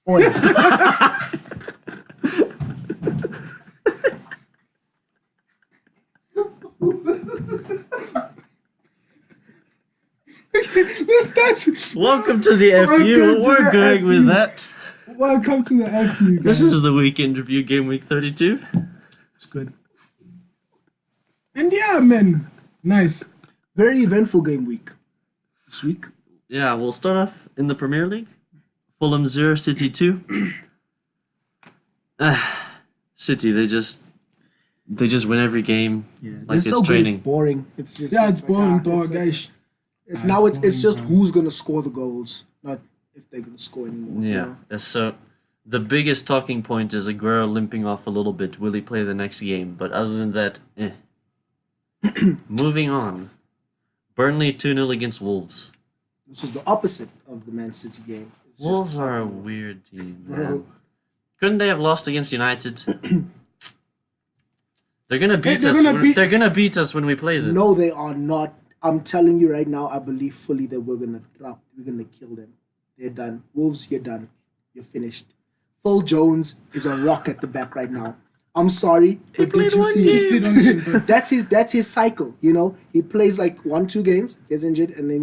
Oh yeah. Welcome to the FU. We're going with that. Welcome to the FU, guys. This is the weekend review, game week 32. It's good. And yeah, man. Nice. Very eventful game week this week. Yeah, we'll start off in the Premier League. Fulham 0, City 2. City, they just win every game. Yeah, like it's so training. Good, it's boring. It's just Yeah, it's boring, dog, it's like- guys. It's just who's gonna score the goals, not if they're gonna score anymore. you Yeah, know? so the biggest talking point is Aguero limping off a little bit. Will he play the next game? But other than that, Moving on. Burnley 2-0 against Wolves. This was the opposite of the Man City game. It's just- Wolves are a weird team, man. Bro. Couldn't they have lost against United? They're gonna beat they're us. gonna They're gonna beat us when we play them. No, they are not. I'm telling you right now, I believe fully that we're gonna kill them. They're done. Wolves, you're done. You're finished. Phil Jones is a rock at the back right now. I'm sorry, but did you see it? That's his cycle, you know? He plays like 1-2 games, gets injured, and then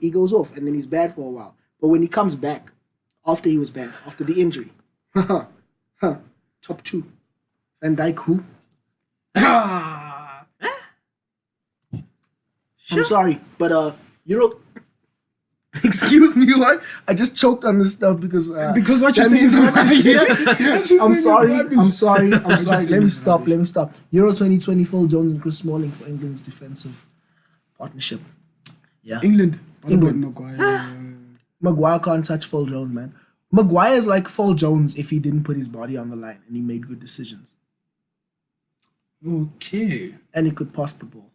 he goes off, and then he's bad for a while. But when he comes back, after he was bad, after the injury, top 2. Van Dijk who? I'm sorry, but Euro. Excuse me, what? I just choked on this stuff because what you're that saying means is rubbish. I'm sorry. Let me stop. Euro 2020, Phil Jones and Chris Smalling for England's defensive partnership. Yeah. England. What about England. Maguire? Maguire can't touch Phil Jones, man. Maguire is like Phil Jones if he didn't put his body on the line and he made good decisions. Okay. And he could pass the ball.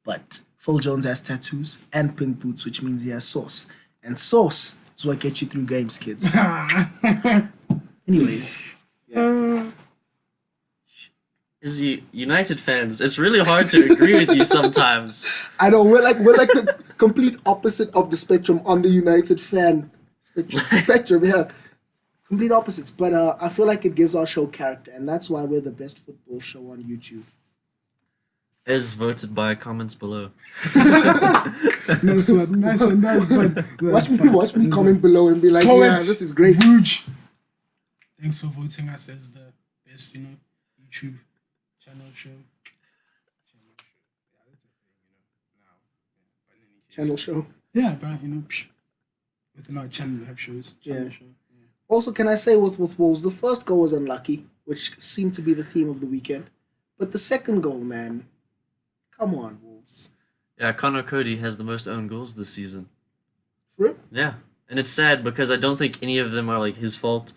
But Phil Jones has tattoos and pink boots, which means he has sauce. And sauce is what gets you through games, kids. Anyways. Is the United fans? It's really hard to agree with you sometimes. I know, we're like the complete opposite of the spectrum on the United fan spectrum, yeah. Complete opposites. But I feel like it gives our show character, and that's why we're the best football show on YouTube. As voted by comments below. Nice one. That's good. Watch me comment below and be like, Comments. yeah, this is great. Huge. Thanks for voting us as the best, YouTube channel show. Channel show. Yeah, but within our channel we have shows. Channel Yeah. show. Also, can I say with Wolves, the first goal was unlucky, which seemed to be the theme of the weekend. But the second goal, man, come on, Wolves. Yeah, Connor Cody has the most own goals this season. For real? Yeah, and it's sad because I don't think any of them are like his fault.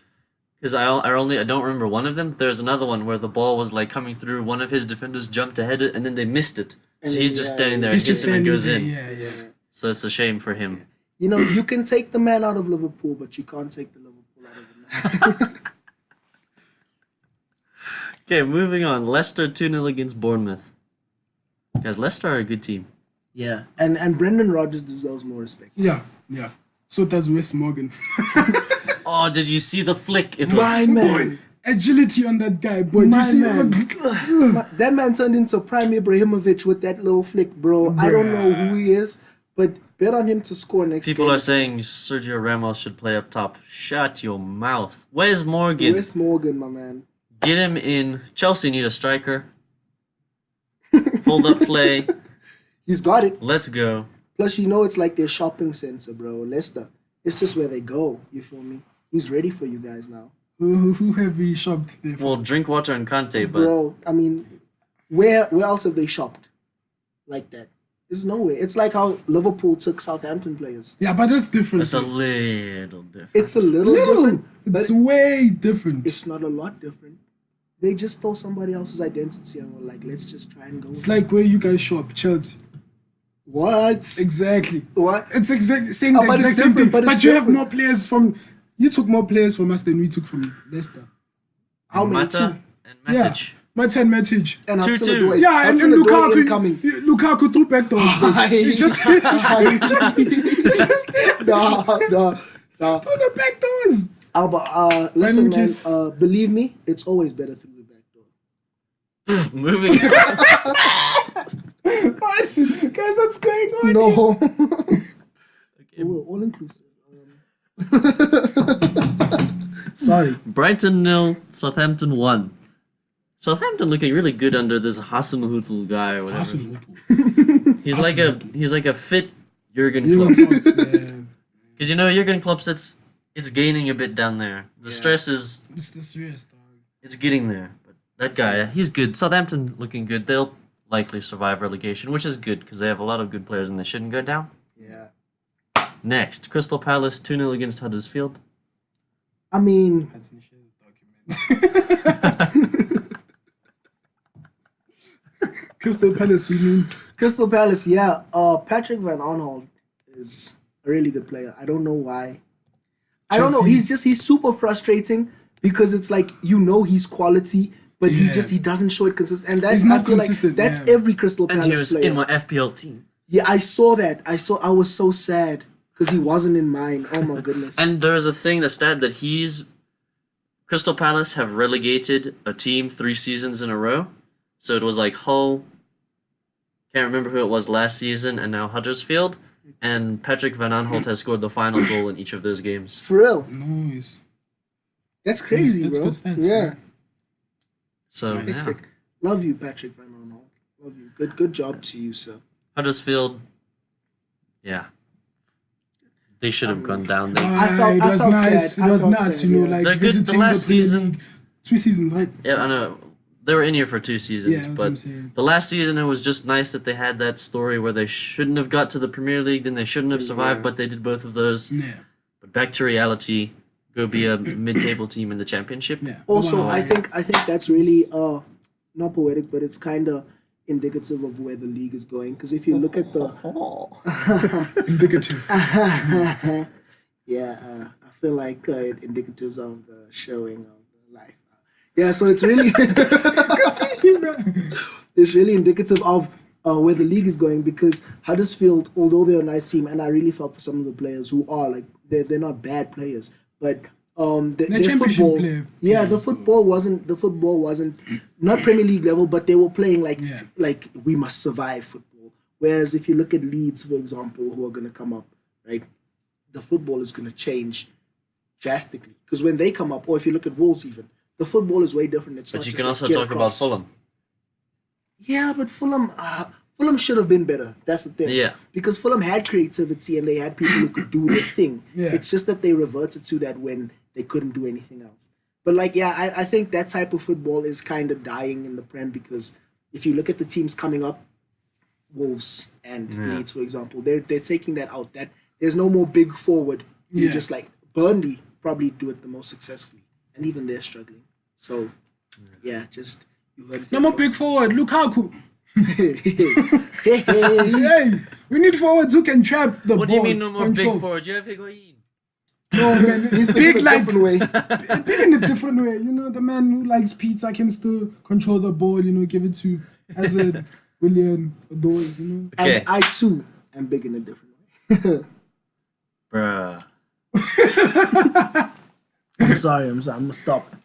Because I don't remember one of them. There's another one where the ball was like coming through. One of his defenders jumped to head it, and then they missed it. So And he's then, just yeah, standing there He's and just hits him and goes standing in. there, Yeah. So it's a shame for him. You can take the man out of Liverpool, but you can't take the Liverpool out of the man. Okay, moving on. Leicester 2-0 against Bournemouth. Guys, Leicester are a good team. Yeah, and Brendan Rodgers deserves more respect. Yeah. So does Wes Morgan. Oh, did you see the flick? It was My man. Agility on that guy, boy. Do you My see man. That man turned into Prime Ibrahimovic with that little flick, bro. I don't know who he is, but bet on him to score next People game. are saying Sergio Ramos should play up top. Shut your mouth. Where's Morgan? Wes Morgan, my man. Get him in. Chelsea need a striker. Hold up play. He's got it. Let's go. Plus, it's like their shopping center, bro. Leicester. It's just where they go. You feel me? He's ready for you guys now. Who have we shopped there for? Well, Drinkwater and Kante, but Bro, I mean, where else have they shopped like that? There's nowhere. It's like how Liverpool took Southampton players. Yeah, but that's different. it's a little different. It's a little different, but It's way different. it's not a lot different. They just stole somebody else's identity and were like, let's just try and go. It's like where you guys shop, Chelsea. What? Exactly. What? It's saying the but it's exact same thing. different, but it's But you have different. more players from... You took more players from us than we took from Leicester. How many? Mata and Yeah. Matic. Mata and Matic. And 2-2. Hudson-Odoi. Yeah, and Hudson-Odoi Lukaku. incoming. Lukaku threw back those. He just No. threw the back doors. Listen, man. Kiss. Believe me, it's always better through the back door. Moving on. What? Guys, what's going on? No, Okay. all inclusive. Sorry. Brighton 0, Southampton 1. Southampton looking really good under this Hasenhüttl guy or whatever. He's like a fit Jurgen Klopp. Because Jurgen Klopp's it's gaining a bit down there. The stress is It's the serious dog. it's getting there. But that guy, he's good. Southampton looking good. They'll likely survive relegation, which is good because they have a lot of good players and they shouldn't go down. Yeah. Next, Crystal Palace 2-0 against Huddersfield. I mean, That's in the document. Crystal Palace. You mean Crystal Palace? Yeah. Patrick Van Aanholt is a really good player. I don't know why. I don't know. Chelsea. He's super frustrating because it's like he's quality, but he doesn't show it consistent. And that's He's not I feel like consistent, that's yeah. every Crystal And he Palace was player. in my FPL team. Yeah, I saw that. I was so sad because he wasn't in mine. Oh my goodness. And there's a thing that said that Crystal Palace have relegated a team 3 seasons in a row. So it was like Hull, can't remember who it was last season, and now Huddersfield. And Patrick Van Aanholt has scored the final goal in each of those games. For real. Nice. That's crazy, That's bro. good stats, yeah. man. So Nice. yeah. Sick. Love you, Patrick Van Aanholt. Love you. Good job to you, sir. Huddersfield, yeah. They should have gone down there. I It was felt nice. sad. It I was felt nice, sad, you know, yeah. like They're good. The visiting last Premier season- League. 2 seasons, right? Yeah, I know. They were in here for 2 seasons, Yeah, that's what I'm saying. but the last season it was just nice that they had that story where they shouldn't have got to the Premier League, then they shouldn't have survived, but they did both of those. Yeah. But back to reality, go be a mid-table team in the Championship. Yeah. Also, Wow. I think that's really not poetic, but it's kind of indicative of where the league is going. Because if you look at the Indicative. I feel like it indicatives of the showing of the life. Yeah, so it's really it's really indicative of where the league is going because Huddersfield, although they're a nice team, and I really felt for some of the players who are like they're not bad players, but their championship football, player- the football wasn't not Premier League level, but they were playing like we must survive football. Whereas if you look at Leeds, for example, who are going to come up, right, the football is going to change drastically because when they come up, or if you look at Wolves, even the football is way different. It's But not you just can like also get talk about across. Fulham. Yeah, but Fulham should have been better. That's the thing. Yeah. Because Fulham had creativity and they had people who could do their thing. Yeah. It's just that they reverted to that when they couldn't do anything else. But I think that type of football is kind of dying in the Prem because if you look at the teams coming up, Wolves and Leeds, for example, they're taking that out. That there's no more big forward. You just like Burnley probably do it the most successfully, and even they're struggling. So just you heard it. No more big forward. Lukaku. Hey. Hey, we need forwards who can trap the What ball. do you mean no more control. big forward? You have Higuain. No, man. He's big in a like different way. big in a different way. You know, the man who likes pizza can still control the ball. You know, give it to as a William Odoi. You know. Okay. And I too am big in a different way. Bruh. I'm sorry. I'm gonna stop.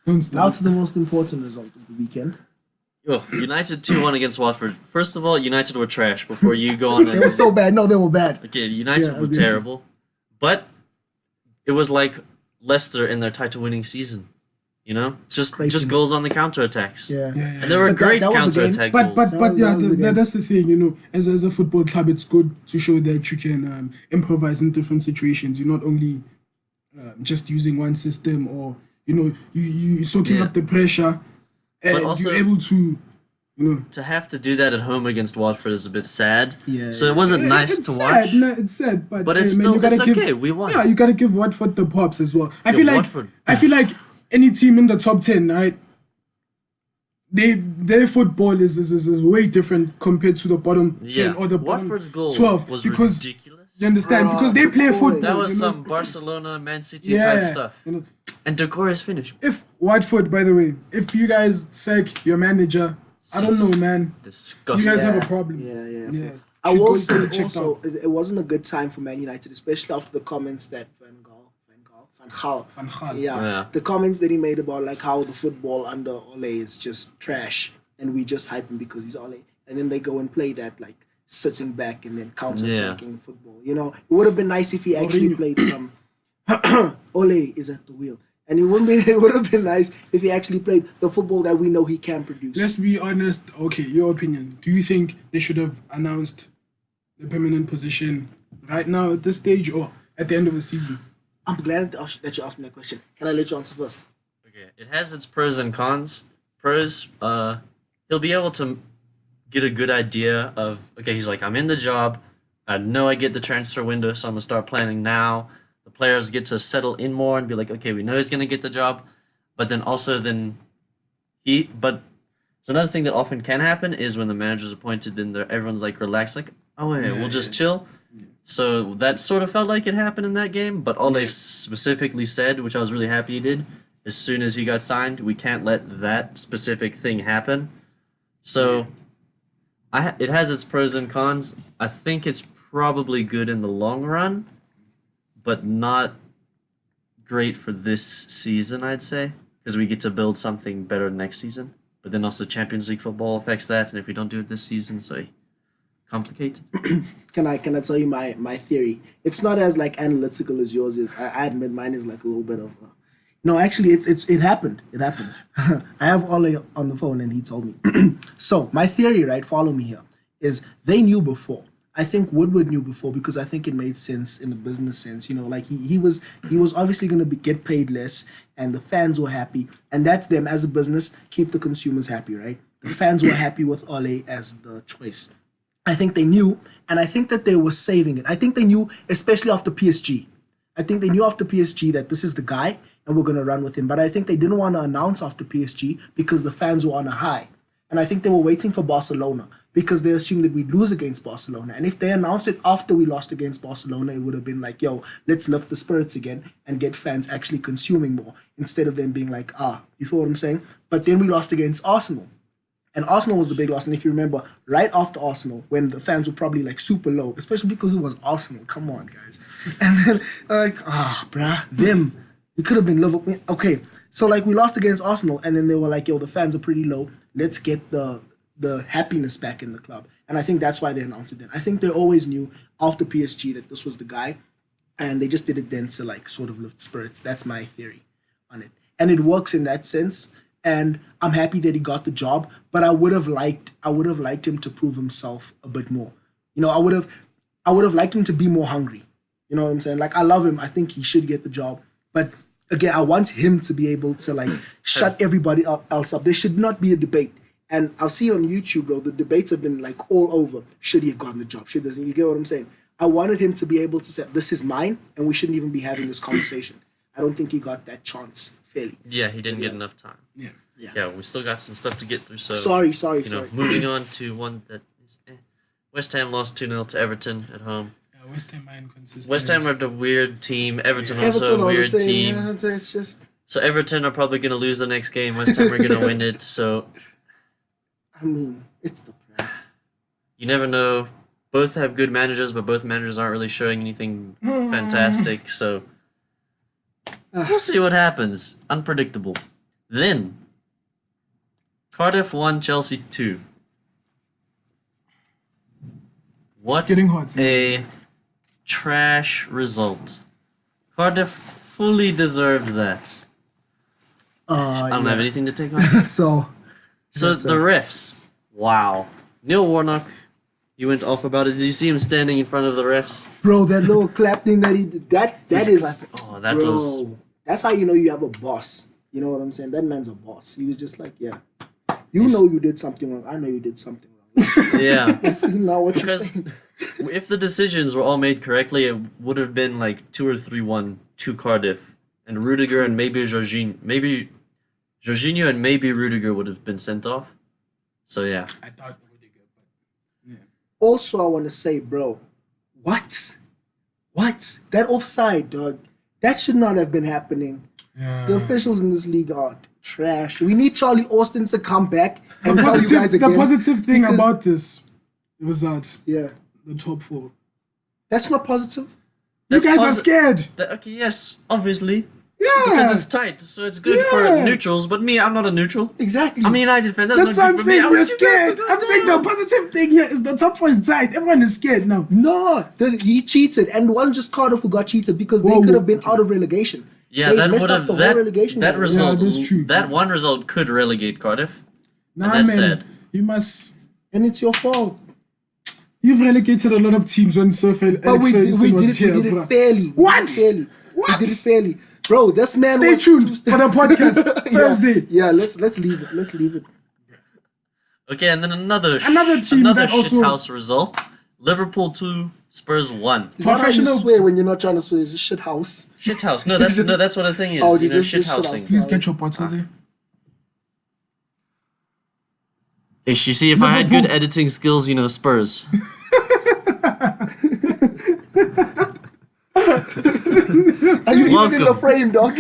Don't Now stop. to the most important result of the weekend. United 2-1 against Watford. First of all, United were trash before you go on They and... were so bad. No, they were bad. Okay, United Yeah, were agreed. terrible. But it was like Leicester in their title-winning season. You know? Just Scraping. goals on the counter-attacks. Yeah. And there were But that- great that was the game. counter-attack But goals. but yeah, that was the game. that's the thing, you know. As a football club, it's good to show that you can improvise in different situations. You're not only just using one system, or you know, you soaking Yeah. up the pressure, and also- you're able to, you know. To have to do that at home against Watford is a bit sad. Yeah, So it wasn't nice It's to sad, watch. no, it's sad, but But hey, it's man, still you gotta it's give, okay. We won. Yeah, you gotta give Watford the props as well. I feel Watford. like any team in the top 10, right? Their football is way different compared to the bottom 10 or the bottom Watford's goal 12 was because ridiculous. you understand, because they play boy. football. That was you know? some Barcelona, Man City yeah, type stuff. You know, And Decore's finish. if Watford, by the way, if you guys sack your manager, I don't know, man. Disgusting. You guys have Yeah. a problem. Yeah. Should I will go say get checked also, out. it wasn't a good time for Man United, especially after the comments that Van Van Gaal. Van Gaal. Yeah. The comments that he made about like how the football under Ole is just trash, and we just hype him because he's Ole, and then they go and play that like sitting back and then counter-attacking football. You know, it would have been nice if he actually played some. Ole is at the wheel, and it would have been nice if he actually played the football that we know he can produce. Let's be honest. Okay, your opinion. Do you think they should have announced the permanent position right now at this stage or at the end of the season? I'm glad that you asked me that question. Can I let you answer first? Okay, it has its pros and cons. Pros, he'll be able to get a good idea of, okay, he's like, I'm in the job. I know I get the transfer window, so I'm going to start planning now. The players get to settle in more and be like, okay, we know he's going to get the job. But then also so another thing that often can happen is when the manager's appointed, then everyone's like relaxed, like, oh, yeah, we'll just chill. So that sort of felt like it happened in that game, but Ole specifically said, which I was really happy he did, as soon as he got signed, we can't let that specific thing happen. So it has its pros and cons. I think it's probably good in the long run, but not great for this season, I'd say, because we get to build something better next season. But then also Champions League football affects that, and if we don't do it this season, so complicated. Can I tell you my theory? It's not as like analytical as yours is. I admit mine is like a little bit of. No, actually, it happened. It happened. I have Ole on the phone, and he told me. So my theory, right? Follow me here. Is they knew before. I think Woodward knew before because I think it made sense in a business sense. You know, like he was obviously going to get paid less, and the fans were happy, and that's them as a business. Keep the consumers happy, right? The fans were happy with Ole as the choice. I think they knew, and I think that they were saving it. I think they knew, especially after PSG. I think they knew after PSG that this is the guy, and we're going to run with him. But I think they didn't want to announce after PSG because the fans were on a high. And I think they were waiting for Barcelona because they assumed that we'd lose against Barcelona. And if they announced it after we lost against Barcelona, it would have been like, yo, let's lift the spirits again and get fans actually consuming more instead of them being like, you feel what I'm saying? But then we lost against Arsenal. And Arsenal was the big loss. And if you remember, right after Arsenal, when the fans were probably like super low, especially because it was Arsenal. Come on, guys. And then like, them. It could have been Liverpool. Okay, so like we lost against Arsenal, and then they were like, yo, the fans are pretty low. Let's get the happiness back in the club. And I think that's why they announced it then. I think they always knew after PSG that this was the guy, and they just did it then to like sort of lift spirits. That's my theory on it. And it works in that sense. And I'm happy that he got the job, but I would have liked him to prove himself a bit more. You know, I would have liked him to be more hungry. You know what I'm saying? Like, I love him. I think he should get the job. But again, I want him to be able to like shut everybody else up. There should not be a debate. And I'll see on YouTube, bro, the debates have been like all over. Should he have gotten the job? Should doesn't? You get what I'm saying? I wanted him to be able to say, this is mine, and we shouldn't even be having this conversation. I don't think he got that chance fairly. Yeah, he didn't get enough time. Yeah, we still got some stuff to get through. So sorry. Moving on to one that is West Ham lost 2-0 to Everton at home. Yeah, West Ham are inconsistent. West Ham are the weird team. Everton also a weird team. Yeah, it's just. So Everton are probably going to lose the next game. West Ham are going to win it. So I mean, it's the plan. You never know. Both have good managers, but both managers aren't really showing anything fantastic. So we'll see what happens. Unpredictable. Then Cardiff 1, Chelsea 2. What getting hot, a trash result. Cardiff fully deserved that. I don't have anything to take on. So the refs. Wow. Neil Warnock, you went off about it. Did you see him standing in front of the refs? Bro, that little clap thing that he did, that is... Oh, that was... That's how you know you have a boss. You know what I'm saying? That man's a boss. He was just like, yeah. You know you did something wrong. I know you did something wrong. Yeah. Let's see now what because you're saying. If the decisions were all made correctly, it would have been like 2 or 3-1 to Cardiff. And Rudiger and maybe Jorginho. Maybe Jorginho and maybe Rudiger would have been sent off. So, yeah. I thought Rudiger, but yeah. Also, I want to say, bro, what? That offside, dog. That should not have been happening. Yeah. The officials in this league are trash. We need Charlie Austin to come back and tell you guys again. The positive thing about this was that the top 4. That's not positive. You guys are posi- scared. Okay, yes, obviously. Yeah. Because it's tight, so it's good for neutrals. But me, I'm not a neutral. Exactly. I'm a United fan. That's not what I'm good for me. saying. I You're want you guys scared. to I'm saying the positive thing here is the top four is tight. Everyone is scared now. No, he cheated, and it wasn't just Cardiff who got cheated because they Whoa, could have been okay. out of relegation. Yeah, They that messed would up have the whole relegation that battle. result. Yeah, that's true. That one result could relegate Cardiff. Nah, And that's man. sad. You must. And it's your fault. You've relegated a lot of teams when Sir But we did was here, it bro. fairly. What? We did it fairly. Bro, this man Stay was tuned for the podcast Thursday. Yeah, let's leave it. Let's leave it. Okay, and then another team that also- shithouse result. Liverpool 2, Spurs 1. Is that how you Professional- swear when you're not trying to swear? It's just shit house. Shithouse. No, that's what the thing is. Oh, you you know, just shithousing. shithouse. Please get your bottle there. Ish, you see, if I had Liverpool- good editing skills, you know, Spurs. Are you even in the Welcome. frame, dog?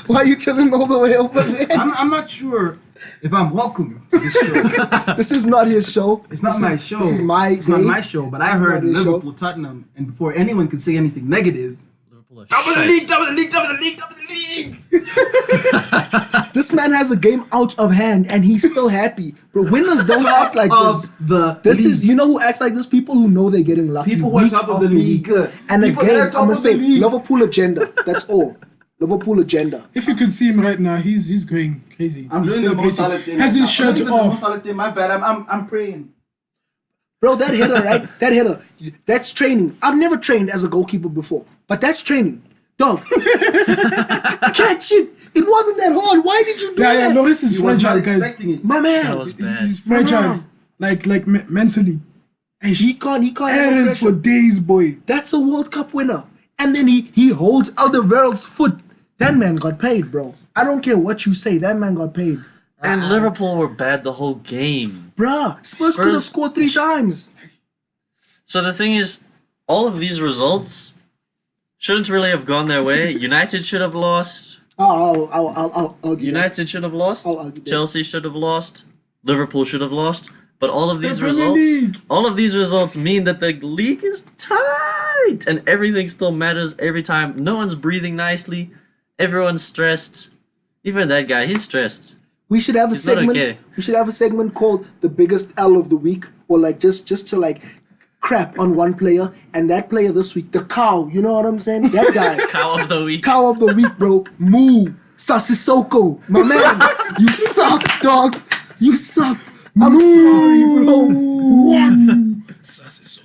Why are you chilling all the way over there? I'm not sure if I'm welcome to this show. This is not his show. It's not my show. This is my It's not day. my show. But I This is heard not his show. Liverpool, Tottenham, and before anyone could say anything negative, Liverpool are top of the shite. league, top of the league, top of the league, top of the league. This man has a game out of hand and he's still happy. Bro, winners don't act like this. Of the This league. is, you know who acts like this? People who know they're getting lucky. People who are week top of the after league. week. And People again, that are I'm top gonna of say the league. Liverpool agenda. That's all. Liverpool agenda. If you could see him right now, he's going crazy. I'm He's doing the most celebrating. solid thing. Has right his now. shirt I'm doing the most off. solid thing. My bad. I'm praying. Bro, that header, right? That header, that's training. I've never trained as a goalkeeper before, but that's training. Dog, catch it. It wasn't that hard. Why did you do Yeah, that? Loris is He was fragile, not guys. expecting it. My man. That was bad. He's fragile, Wow. like mentally. And He can't handle errors pressure. for days, boy. That's a World Cup winner. And then he holds Alderweireld's foot. That man got paid, bro. I don't care what you say. That man got paid. And Liverpool were bad the whole game. Bruh, Spurs could have Spurs- scored 3 times. So the thing is, all of these results shouldn't really have gone their way. United should have lost. I'll give that. United should have lost. I'll argue that. Chelsea should have lost. Liverpool should have lost. But all of these Premier results, League. all of these results mean that the league is tight, and everything still matters every time. No one's breathing nicely. Everyone's stressed. Even that guy, he's stressed. We should have a It's not segment. okay. We should have a segment called the biggest L of the week, or like just to like crap on one player, and that player this week, the cow. You know what I'm saying? That guy, Cow of the week. cow of the week, bro. Moo Sasisoko, my man. You suck, dog. You suck. I'm sorry, bro. What?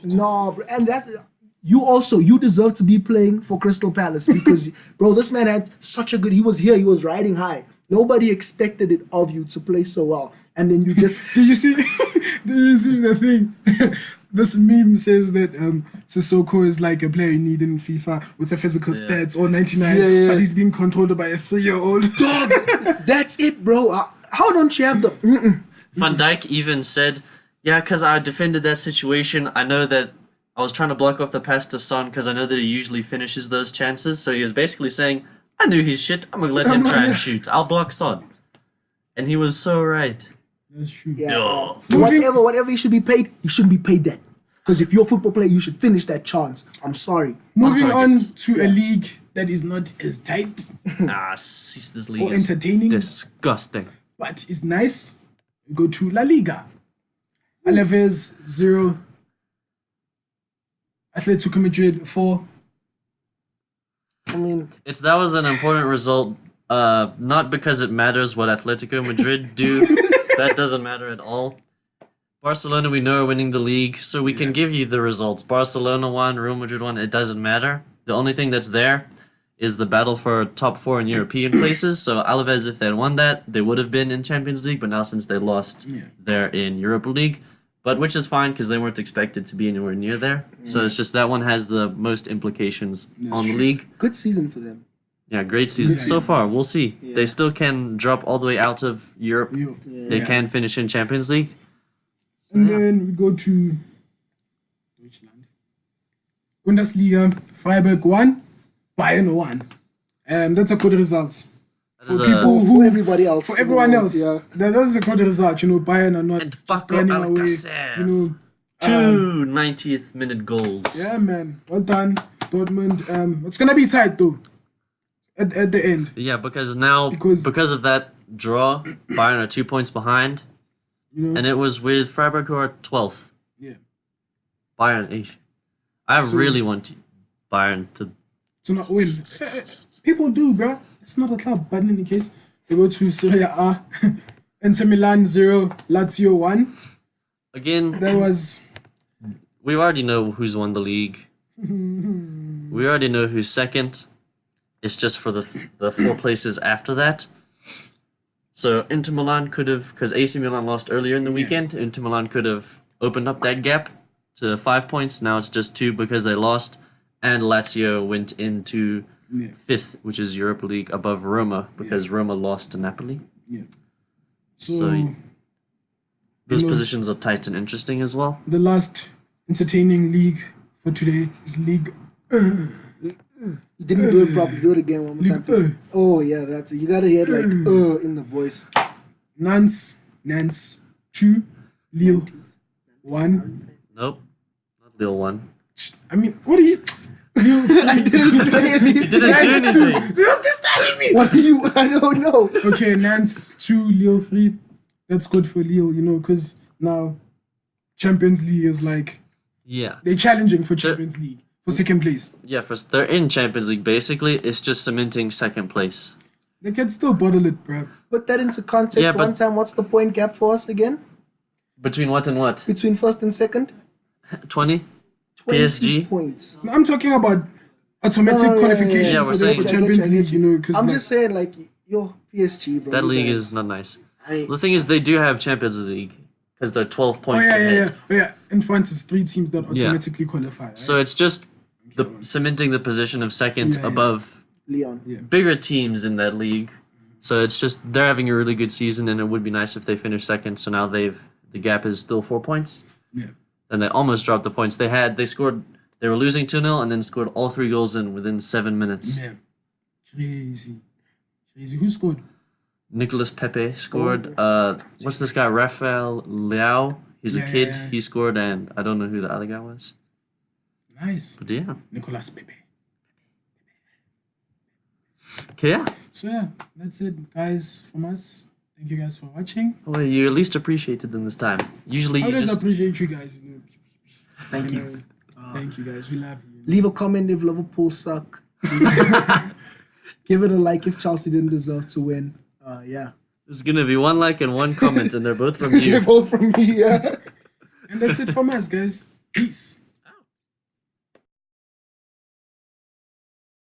No, bro. And that's you deserve to be playing for Crystal Palace because, bro, this man had such a good. He was here. He was riding high. Nobody expected it of you to play so well, and then you just. Did you see? Did you see the thing? This meme says that Sissoko is like a player you need in FIFA with a physical stats or 99, Yeah. but he's being controlled by a 3-year-old. Dog, that's it, bro. How don't you have the? Van Dijk even said, yeah, because I defended that situation. I know that I was trying to block off the pass to Son because I know that he usually finishes those chances. So he was basically saying, I knew he's shit. I'm going to let him try and shoot. I'll block Son. And he was so right. That's true. Yeah. No. Whatever he should be paid, he shouldn't be paid that. Because if you're a football player, you should finish that chance. I'm sorry. Moving target. on to a league that is not as tight, This league Or is entertaining. disgusting. but is nice. We go to La Liga. Alaves 0. Atletico Madrid 4. I mean, That was an important result, not because it matters what Atletico Madrid do. That doesn't matter at all. Barcelona, we know, are winning the league, so we can give you the results. Barcelona won, Real Madrid won, it doesn't matter. The only thing that's there is the battle for top 4 in European places. So Alaves, if they had won that, they would have been in Champions League, but now since they lost, they're in Europa League. But which is fine because they weren't expected to be anywhere near there. So it's just that one has the most implications on the league. good season for them. Yeah, great season so far. We'll see. Yeah. They still can drop all the way out of Europe. They can finish in Champions League. And then we go to Deutschland. Bundesliga, Freiburg 1, Bayern 1. That's a good result. That is people a, For everybody else. For everyone else, Yeah. that is a good result. You know, Bayern are not And just Paco running away. Alcacer. You know, Two 90th minute goals. Yeah, man. Well done, Dortmund. It's gonna be tight though. At the end. Yeah, because now Because- because of that draw, Bayern are 2 points behind, You know. and it was with Freiburg who are 12th. Yeah. Bayern, I So- really want Bayern to. To not win. People do, bro. It's not a club, but in any case, they go to Serie A. Inter Milan 0, Lazio 1. Again, That was we already know who's won the league. We already know who's second. It's just for the 4 places after that. So Inter Milan could have, because AC Milan lost earlier in the weekend, Inter Milan could have opened up that gap to 5 points. Now it's just 2 because they lost. And Lazio went into 5th, which is Europa League, above Roma, because Roma lost to Napoli. yeah. So those know- positions are tight and interesting as well. The last entertaining league for today is League. You didn't do it properly. Do it again one more time. please. Oh yeah, that's it. You gotta hear it like in the voice. Nantes 2, Lille 1. Nope, not Lille 1. I mean, what are you? Lille I didn't say anything. Didn't do Nantes 2. anything. What's this telling me? What are you? I don't know. Okay, Nantes 2, Lille 3. That's good for Lille, you know, because now Champions League is like Yeah. they're challenging for Champions League for second place. Yeah, first they're in Champions League basically. It's just cementing second place. They can still bottle it, bro. Put that into context Yeah, but- one time. What's the point gap for us again? Between what and what? Between first and second? 20? 20 PSG? points. I'm talking about automatic No, qualification Yeah, for we're the saying- for I Champions get you. League, you know, because I'm just saying, like, yo, PSG, bro. That you league guys- is not nice. I- The thing is, they do have Champions League because they're 12 Oh points yeah, ahead. yeah. In France, it's 3 teams that automatically qualify. Right? So it's just cementing the position of second Yeah, yeah. above Leon. bigger teams in that league. So it's just they're having a really good season, and it would be nice if they finish second. So now the gap is still 4 points, yeah. and they almost dropped the points. They were losing 2-0 and then scored all 3 goals in within 7 minutes. Yeah. Crazy. Who scored? Nicolas Pepe scored. What's this guy? Rafael Leao. He's a Yeah, kid. yeah, yeah. He scored, and I don't know who the other guy was. Nice. But yeah. Nicolas Pepe. Okay, yeah. So yeah, that's it, guys, from us. Thank you guys for watching. Well, you at least appreciated them this time. Usually I you always just... appreciate you guys. You know. Thank you. know, thank you guys. We love you. Leave a comment if Liverpool suck. Give it a like if Chelsea didn't deserve to win. Yeah. There's gonna be 1 like and 1 comment, and they're both from you. They're both from me, yeah. And that's it from us, guys. Peace.